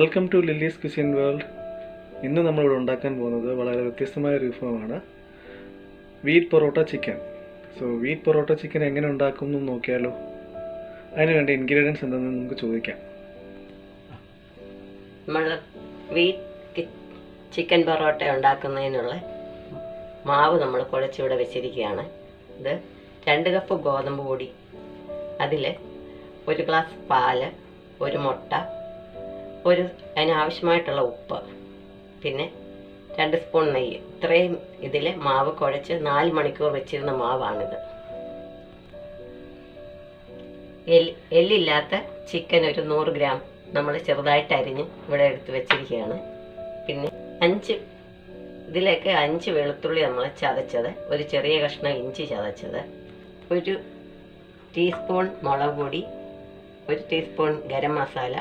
Welcome to Lilly's cuisine world. ഇന്ന് നമ്മളിവിടെ ഉണ്ടാക്കാൻ പോകുന്നത് വളരെ വ്യത്യസ്തമായ ഒരു വിഭവമാണ്, wheat parotta chicken. Wheat parotta chicken എങ്ങനെ ഉണ്ടാക്കും എന്ന് നോക്കിയാലോ? അതിന് വേണ്ട ഇൻഗ്രീഡിയൻസ് എന്താണെന്ന് നമുക്ക് ചോദിക്കാം. നമ്മൾ വീറ്റ് ചിക്കൻ പൊറോട്ട ഉണ്ടാക്കുന്നതിനുള്ള മാവ് നമ്മൾ കുഴച്ചിവിടെ വെച്ചിരിക്കുകയാണ്. ഇത് 2 കപ്പ് ഗോതമ്പ് പൊടി, അതിൽ 1 ഗ്ലാസ് പാല്, 1 മുട്ട, അതിനാവശ്യമായിട്ടുള്ള ഉപ്പ്, പിന്നെ 2 സ്പൂൺ നെയ്യ്. ഇത്രയും ഇതിൽ മാവ് കുഴച്ച് 4 മണിക്കൂർ വെച്ചിരുന്ന മാവാണിത്. എല്ലില്ലാത്ത ചിക്കൻ ഒരു 100 ഗ്രാം നമ്മൾ ചെറുതായിട്ട് അരിഞ്ഞ് ഇവിടെ എടുത്ത് വെച്ചിരിക്കുകയാണ്. പിന്നെ ഇതിലേക്ക് 5 വെളുത്തുള്ളി നമ്മൾ ചതച്ചത്, ഒരു ചെറിയ കഷ്ണം ഇഞ്ചി ചതച്ചത്, 1 ടീസ്പൂൺ മുളക് പൊടി, 1 ടീസ്പൂൺ ഗരം മസാല,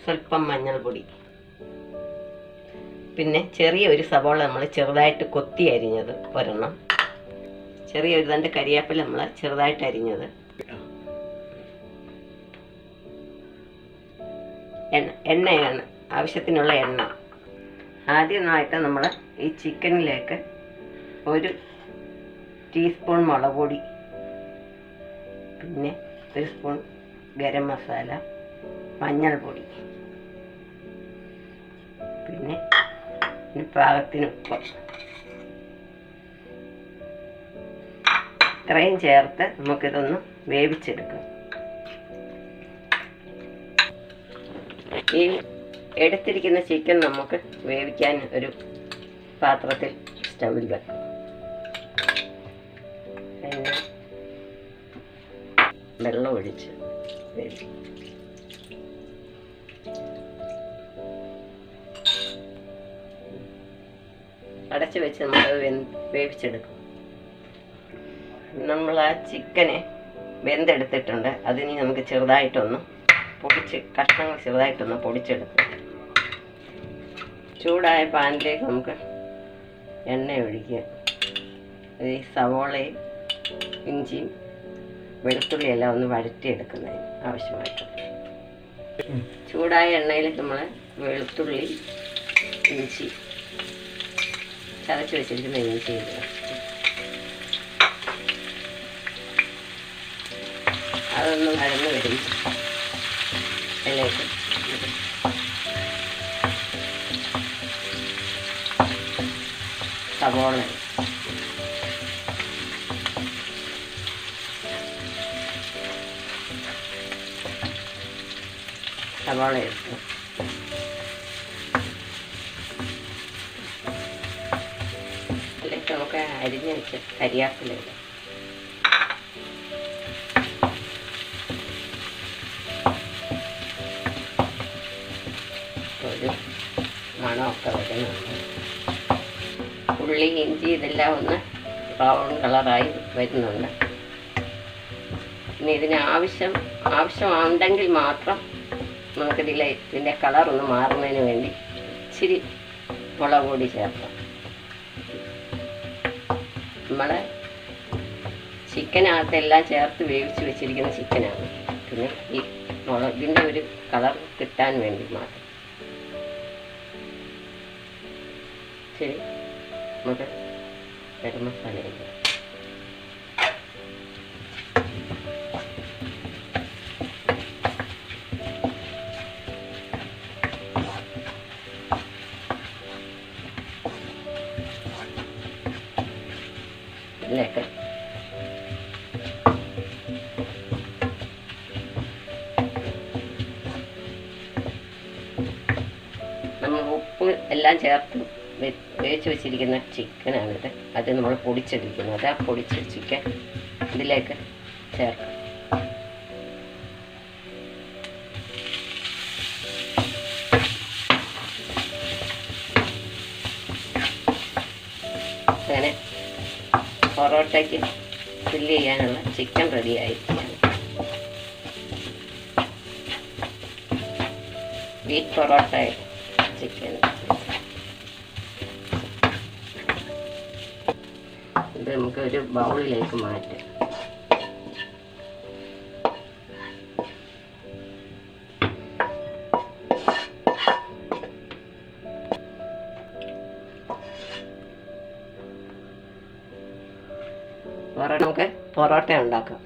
സ്വല്പം മഞ്ഞൾപ്പൊടി, പിന്നെ ചെറിയൊരു സവോള നമ്മൾ ചെറുതായിട്ട് കൊത്തി അരിഞ്ഞത് ഒരെണ്ണം, ചെറിയൊരു 2 കരിയാപ്പില നമ്മൾ ചെറുതായിട്ട് അരിഞ്ഞത്, എണ്ണയാണ് ആവശ്യത്തിനുള്ള എണ്ണ. ആദ്യമായിട്ട് നമ്മൾ ഈ ചിക്കനിലേക്ക് 1 ടീസ്പൂൺ മുളക് പൊടി, പിന്നെ 1 സ്പൂൺ ഗരം മസാല, മഞ്ഞൾപ്പൊടി, പിന്നെ പാകത്തിന് ഉപ്പ്, ഇത്രയും ചേർത്ത് നമുക്കിതൊന്ന് വേവിച്ചെടുക്കാം. ഈ എടുത്തിരിക്കുന്ന ചിക്കൻ നമുക്ക് വേവിക്കാൻ ഒരു പാത്രത്തിൽ സ്റ്റൗവിൽ വെക്കാം. പിന്നെ വെള്ളം ഒഴിച്ച് വേവിക്കും. അടച്ചു വെച്ച് നമ്മളത് വേവിച്ചെടുക്കും. നമ്മൾ ആ ചിക്കനെ വെന്തെടുത്തിട്ടുണ്ട്. അതിന് നമുക്ക് ചെറുതായിട്ടൊന്ന് കഷ്ണങ്ങൾ ചെറുതായിട്ടൊന്ന് പൊടിച്ചെടുക്കും. ചൂടായ പാനിലേക്ക് നമുക്ക് എണ്ണ ഒഴിക്കുക. ഈ സവോളയും ഇഞ്ചിയും വെളുത്തുള്ളിയെല്ലാം ഒന്ന് വഴറ്റിയെടുക്കുന്നതിന് ആവശ്യമായിട്ട് ചൂടായ എണ്ണയിലേക്ക് നമ്മൾ വെളുത്തുള്ളി, ഇഞ്ചി, ചതച്ച് വെച്ചിരിക്കുന്ന ഇഞ്ചി ഇടുക. അതൊന്ന് വഴന്ന് വരും. അതിലേക്ക് സവോള, ഇട്ടു. അതിലേക്ക് നമുക്ക് അരിഞ്ഞ് വെച്ച് കരിയാപ്പില ഇടും. ഒരു മണമൊക്കെ വരുന്നുണ്ട്. ഉള്ളി, ഇഞ്ചി ഇതെല്ലാം ഒന്ന് ബ്രൗൺ കളറായി വരുന്നുണ്ട്. പിന്നെ ഇതിന് ആവശ്യമുണ്ടെങ്കിൽ മാത്രം ഇതിൻ്റെ കളർ ഒന്ന് മാറുന്നതിന് വേണ്ടി ഇച്ചിരി മുളക് പൊടി ചേർക്കാം. നമ്മൾ ചിക്കനകത്തെല്ലാം ചേർത്ത് വേവിച്ച് വെച്ചിരിക്കുന്ന ചിക്കനാണ്. പിന്നെ ഈ ഇതിൻ്റെ ഒരു കളർ കിട്ടാൻ വേണ്ടി മാത്രം. ശരി, നമുക്ക് ഗരം മസാല ഇടാം. ഇതിലേക്ക് നമ്മൾ ഉപ്പ് എല്ലാം ചേർത്ത് വേവിച്ച് വെച്ചിരിക്കുന്ന ചിക്കനാണിത്. അത് നമ്മൾ പൊടിച്ചെടുക്കുന്നത്. ആ പൊടിച്ച ചിക്കൻ ഇതിലേക്ക് ചേർക്കാം. അങ്ങനെ പൊറോട്ടയ്ക്ക് ഫില്ല് ചെയ്യാനുള്ള ചിക്കൻ റെഡി ആയിരിക്കുകയാണ്. വീറ്റ് പൊറോട്ട ചിക്കൻ ഇത് നമുക്ക് ഒരു ബൗളിലേക്ക് മാറ്റാം. വേറെ നമുക്ക് പൊറോട്ട ഉണ്ടാക്കാം.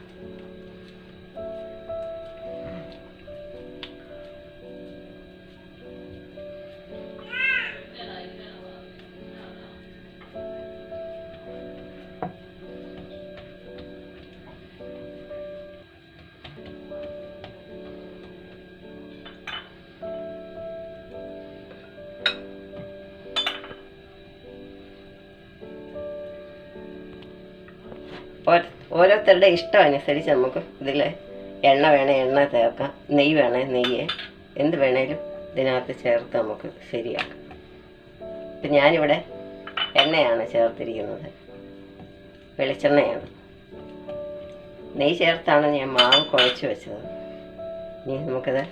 ഓരോരുത്തരുടെ ഇഷ്ടം അനുസരിച്ച് നമുക്ക് ഇതിൽ എണ്ണ വേണേൽ എണ്ണ ചേർക്കാം, നെയ്യ് വേണേൽ നെയ്യ്, എന്ത് വേണേലും ഇതിനകത്ത് ചേർത്ത് നമുക്ക് ശരിയാക്കാം. ഇപ്പം ഞാനിവിടെ എണ്ണയാണ് ചേർത്തിരിക്കുന്നത്, വെളിച്ചെണ്ണയാണ്. നെയ്യ് ചേർത്താണ് ഞാൻ മാവ് കുഴച്ച് വെച്ചത്. ഇനി നമുക്കിത്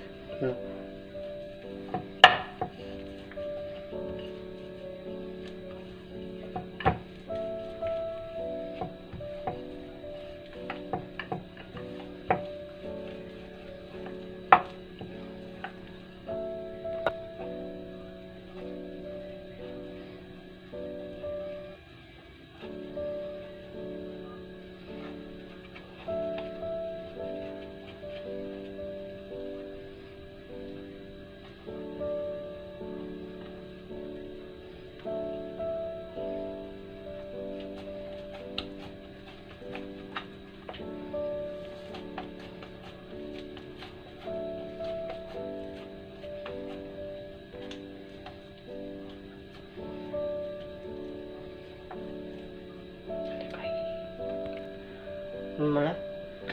നമ്മൾ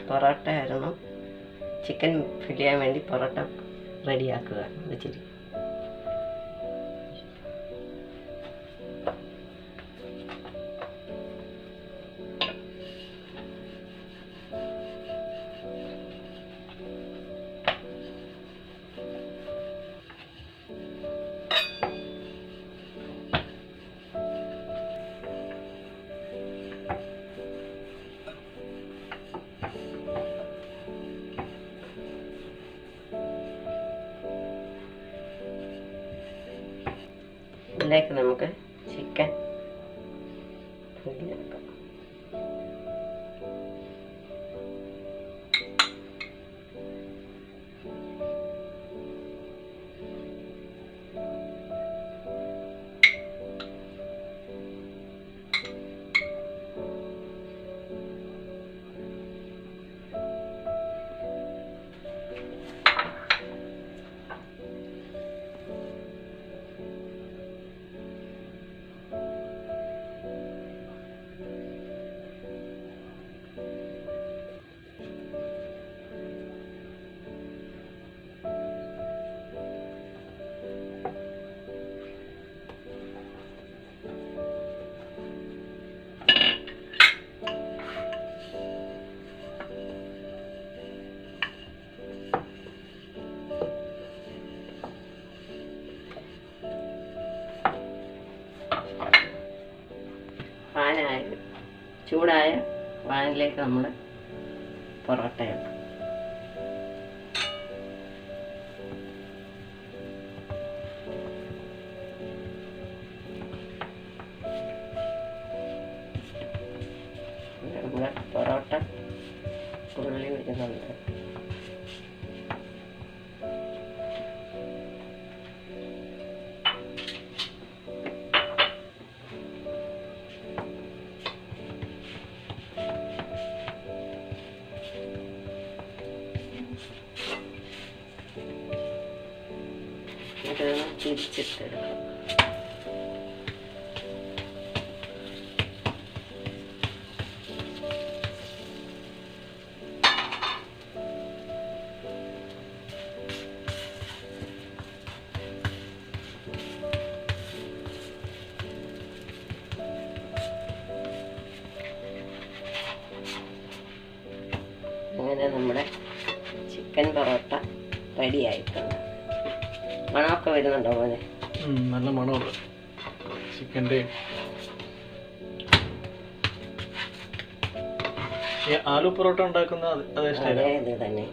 പൊറോട്ട ആയിരുന്നു, ചിക്കൻ ഫില്ല് ചെയ്യാൻ വേണ്ടി പൊറോട്ട റെഡിയാക്കുക വെച്ചിരിക്കും. ഇതിലേക്ക് നമുക്ക് ചിക്കൻ പൊടിയാക്കാം. ചൂടായ പാനിലേക്ക് നമ്മൾ പൊറോട്ട ഇടാം. നമ്മുടെ പൊറോട്ട ഉള്ളി വരുന്നുണ്ട്. ഇതൊന്ന് തിരിച്ചിട്ടെടുക്കാം. അങ്ങനെ നമ്മുടെ ചിക്കൻ പൊറോട്ട റെഡി ആയിട്ടുണ്ട്. മണമൊക്കെ വരുന്നുണ്ടോ മോനെ? നല്ല മണമുണ്ട് ചിക്കൻ്റെ. ആലു പൊറോട്ട ഉണ്ടാക്കുന്ന അതേ ഇത് തന്നെ.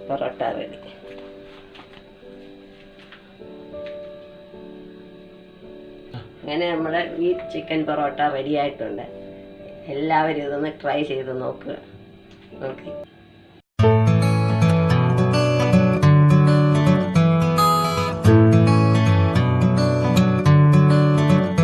പൊറോട്ട റെഡി. അങ്ങനെ നമ്മുടെ വീറ്റ് ചിക്കൻ പൊറോട്ട റെഡി ആയിട്ടുണ്ട്. എല്ലാവരും ഇതൊന്ന് ട്രൈ ചെയ്ത് നോക്കുക. ഓക്കെ.